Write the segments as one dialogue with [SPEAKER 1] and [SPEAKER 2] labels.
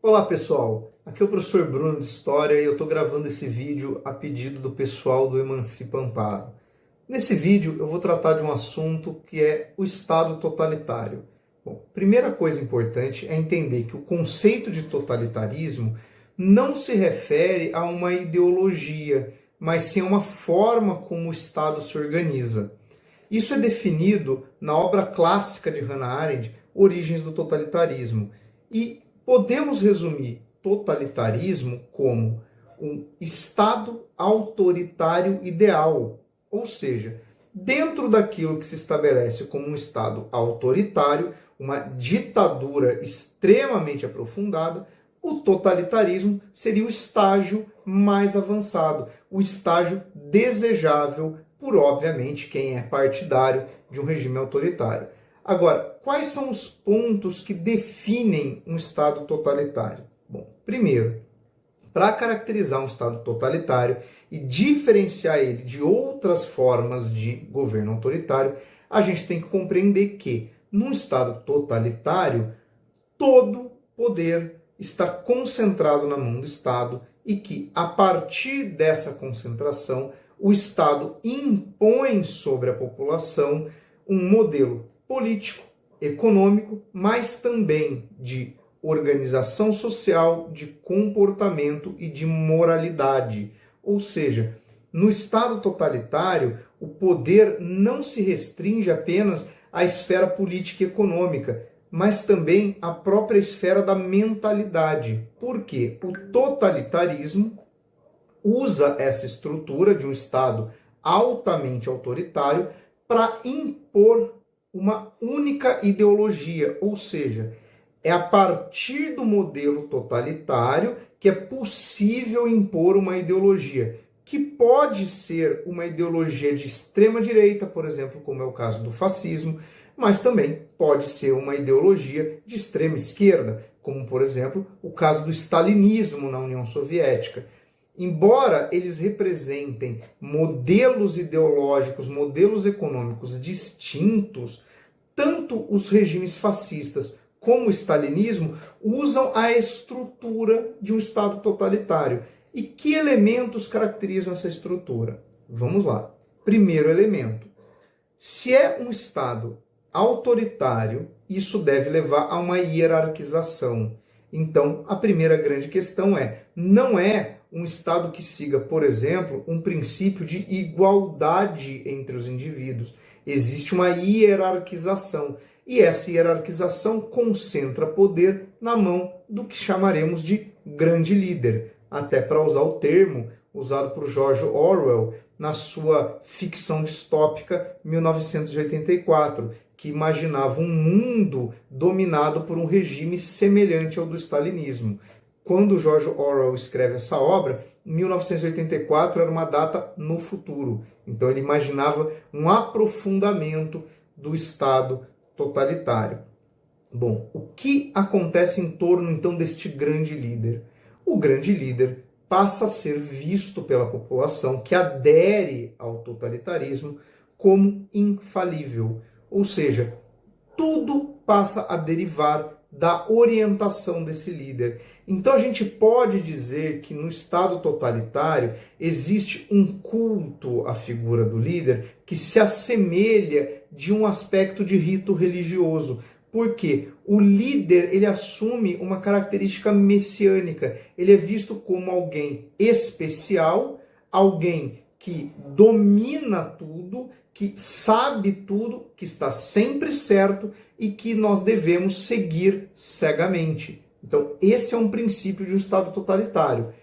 [SPEAKER 1] Olá pessoal, aqui é o professor Bruno de História e eu estou gravando esse vídeo a pedido do pessoal do Emancipa Amparo. Nesse vídeo eu vou tratar de um assunto que é o Estado totalitário. Bom, primeira coisa importante é entender que o conceito de totalitarismo não se refere a uma ideologia, mas sim a uma forma como o Estado se organiza. Isso é definido na obra clássica de Hannah Arendt, Origens do Totalitarismo. E podemos resumir totalitarismo como um Estado autoritário ideal, ou seja, dentro daquilo que se estabelece como um Estado autoritário, uma ditadura extremamente aprofundada, o totalitarismo seria o estágio mais avançado, o estágio desejável por, obviamente, quem é partidário de um regime autoritário. Agora, quais são os pontos que definem um Estado totalitário? Bom, primeiro, para caracterizar um Estado totalitário e diferenciar ele de outras formas de governo autoritário, a gente tem que compreender que, num Estado totalitário, todo poder está concentrado na mão do Estado e que, a partir dessa concentração, o Estado impõe sobre a população um modelo político, econômico, mas também de organização social, de comportamento e de moralidade. Ou seja, no Estado totalitário, o poder não se restringe apenas à esfera política e econômica, mas também à própria esfera da mentalidade. Por quê? O totalitarismo usa essa estrutura de um Estado altamente autoritário para impor uma única ideologia, ou seja, é a partir do modelo totalitário que é possível impor uma ideologia, que pode ser uma ideologia de extrema direita, por exemplo, como é o caso do fascismo, mas também pode ser uma ideologia de extrema esquerda, como, por exemplo, o caso do stalinismo na União Soviética. Embora eles representem modelos ideológicos, modelos econômicos distintos, tanto os regimes fascistas como o stalinismo usam a estrutura de um Estado totalitário. E que elementos caracterizam essa estrutura? Vamos lá. Primeiro elemento. Se é um Estado autoritário, isso deve levar a uma hierarquização. Então, a primeira grande questão não é um Estado que siga, por exemplo, um princípio de igualdade entre os indivíduos. Existe uma hierarquização. E essa hierarquização concentra poder na mão do que chamaremos de grande líder. Até para usar o termo usado por George Orwell na sua ficção distópica 1984, que imaginava um mundo dominado por um regime semelhante ao do stalinismo. Quando George Orwell escreve essa obra, 1984 era uma data no futuro. Então ele imaginava um aprofundamento do Estado totalitário. Bom, o que acontece em torno então deste grande líder? O grande líder passa a ser visto pela população que adere ao totalitarismo como infalível. Ou seja, tudo passa a derivar da orientação desse líder. Então a gente pode dizer que no Estado totalitário existe um culto à figura do líder que se assemelha de um aspecto de rito religioso. Porque o líder ele assume uma característica messiânica. Ele é visto como alguém especial, alguém que domina tudo, que sabe tudo, que está sempre certo e que nós devemos seguir cegamente. Então, esse é um princípio de um Estado totalitário.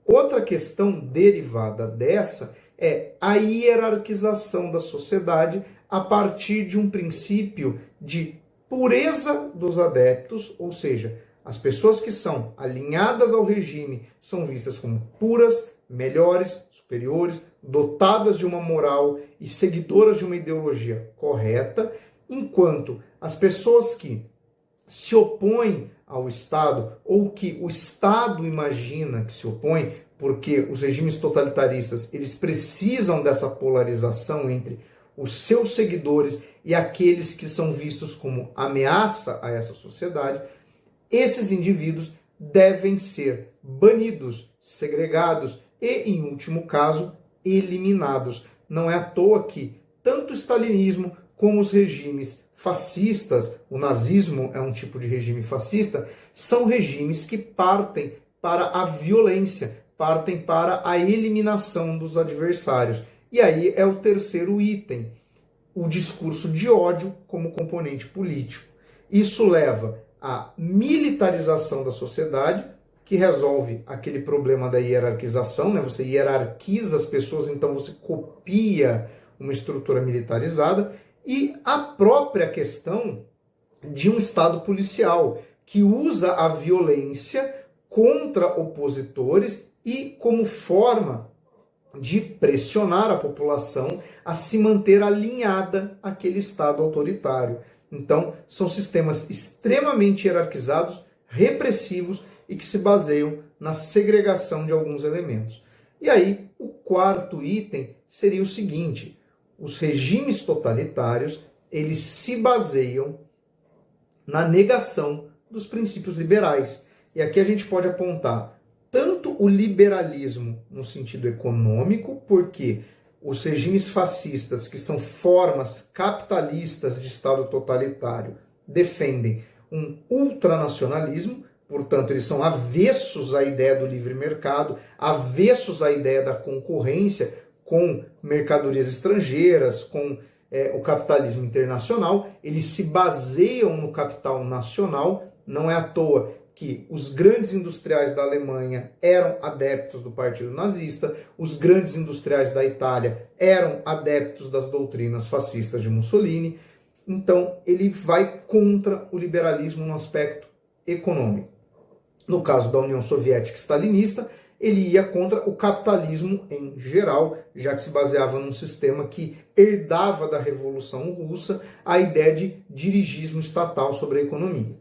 [SPEAKER 1] Outra questão derivada dessa é a hierarquização da sociedade a partir de um princípio de pureza dos adeptos, ou seja, as pessoas que são alinhadas ao regime são vistas como puras, melhores, superiores, dotadas de uma moral e seguidoras de uma ideologia correta, enquanto as pessoas que se opõem ao Estado, ou que o Estado imagina que se opõe, porque os regimes totalitaristas eles precisam dessa polarização entre os seus seguidores e aqueles que são vistos como ameaça a essa sociedade, esses indivíduos devem ser banidos, segregados e, em último caso, eliminados. Não é à toa que tanto o stalinismo como os regimes fascistas, o nazismo é um tipo de regime fascista, são regimes que partem para a violência, partem para a eliminação dos adversários. E aí é o terceiro item, o discurso de ódio como componente político. Isso leva à militarização da sociedade, que resolve aquele problema da hierarquização, né? Você hierarquiza as pessoas, então você copia uma estrutura militarizada, e a própria questão de um Estado policial, que usa a violência contra opositores e como forma de pressionar a população a se manter alinhada àquele Estado autoritário. Então, são sistemas extremamente hierarquizados, repressivos e que se baseiam na segregação de alguns elementos. E aí, o quarto item seria o seguinte: os regimes totalitários, eles se baseiam na negação dos princípios liberais. E aqui a gente pode apontar tanto o liberalismo no sentido econômico, porque os regimes fascistas, que são formas capitalistas de Estado totalitário, defendem um ultranacionalismo, portanto, eles são avessos à ideia do livre mercado, avessos à ideia da concorrência com mercadorias estrangeiras, com o capitalismo internacional. Eles se baseiam no capital nacional. Não é à toa que os grandes industriais da Alemanha eram adeptos do Partido Nazista, os grandes industriais da Itália eram adeptos das doutrinas fascistas de Mussolini. Então, ele vai contra o liberalismo no aspecto econômico. No caso da União Soviética stalinista, ele ia contra o capitalismo em geral, já que se baseava num sistema que herdava da Revolução Russa a ideia de dirigismo estatal sobre a economia.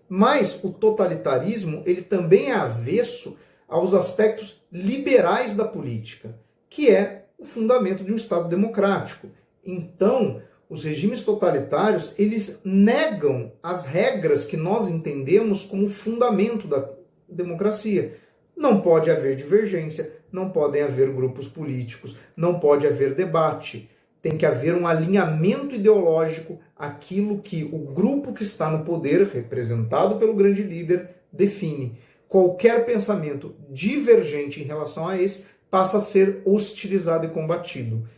[SPEAKER 1] Mas o totalitarismo, ele também é avesso aos aspectos liberais da política, que é o fundamento de um Estado democrático. Então, os regimes totalitários, eles negam as regras que nós entendemos como fundamento da democracia. Não pode haver divergência, não podem haver grupos políticos, não pode haver debate. Tem que haver um alinhamento ideológico àquilo que o grupo que está no poder, representado pelo grande líder, define. Qualquer pensamento divergente em relação a esse passa a ser hostilizado e combatido.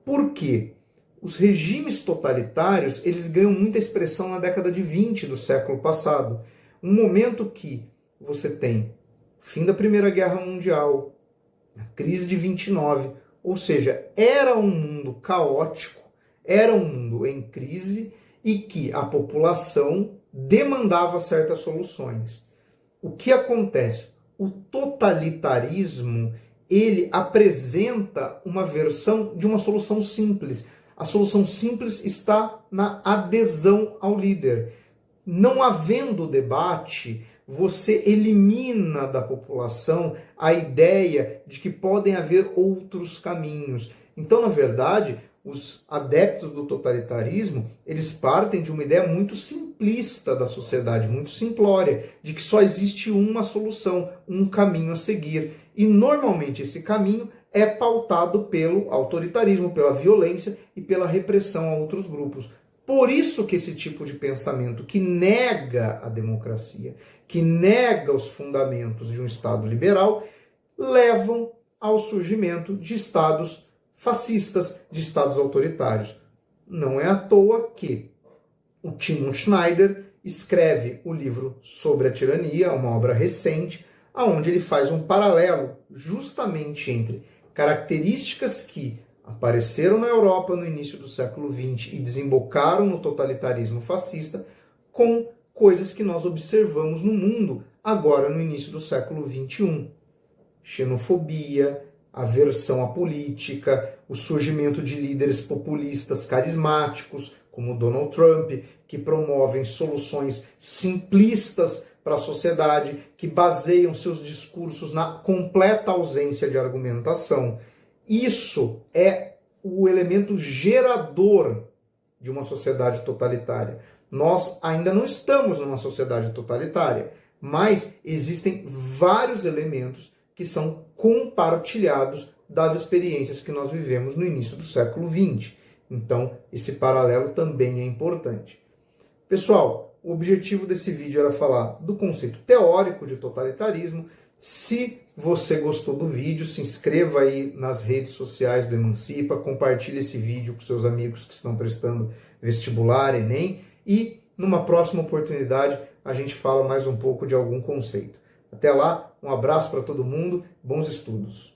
[SPEAKER 1] Por quê? Os regimes totalitários, eles ganham muita expressão na década de 20 do século passado. Um momento que você tem o fim da Primeira Guerra Mundial, a crise de 29, ou seja, era um mundo caótico, era um mundo em crise e que a população demandava certas soluções. O que acontece? O totalitarismo, ele apresenta uma versão de uma solução simples. A solução simples está na adesão ao líder. Não havendo debate, você elimina da população a ideia de que podem haver outros caminhos. Então, na verdade, os adeptos do totalitarismo, eles partem de uma ideia muito simplista da sociedade, muito simplória, de que só existe uma solução, um caminho a seguir. E, normalmente, esse caminho é pautado pelo autoritarismo, pela violência e pela repressão a outros grupos. Por isso que esse tipo de pensamento que nega a democracia, que nega os fundamentos de um Estado liberal, levam ao surgimento de Estados fascistas, de Estados autoritários. Não é à toa que o Timothy Snyder escreve o livro Sobre a Tirania, uma obra recente, onde ele faz um paralelo justamente entre características que apareceram na Europa no início do século XX e desembocaram no totalitarismo fascista, com coisas que nós observamos no mundo agora no início do século XXI. Xenofobia, aversão à política, o surgimento de líderes populistas carismáticos, como Donald Trump, que promovem soluções simplistas para a sociedade, que baseiam seus discursos na completa ausência de argumentação. Isso é o elemento gerador de uma sociedade totalitária. Nós ainda não estamos numa sociedade totalitária, mas existem vários elementos que são compartilhados das experiências que nós vivemos no início do século XX. Então, esse paralelo também é importante. Pessoal, o objetivo desse vídeo era falar do conceito teórico de totalitarismo. Se você gostou do vídeo, se inscreva aí nas redes sociais do Emancipa, compartilhe esse vídeo com seus amigos que estão prestando vestibular, Enem, e numa próxima oportunidade a gente fala mais um pouco de algum conceito. Até lá, um abraço para todo mundo, bons estudos!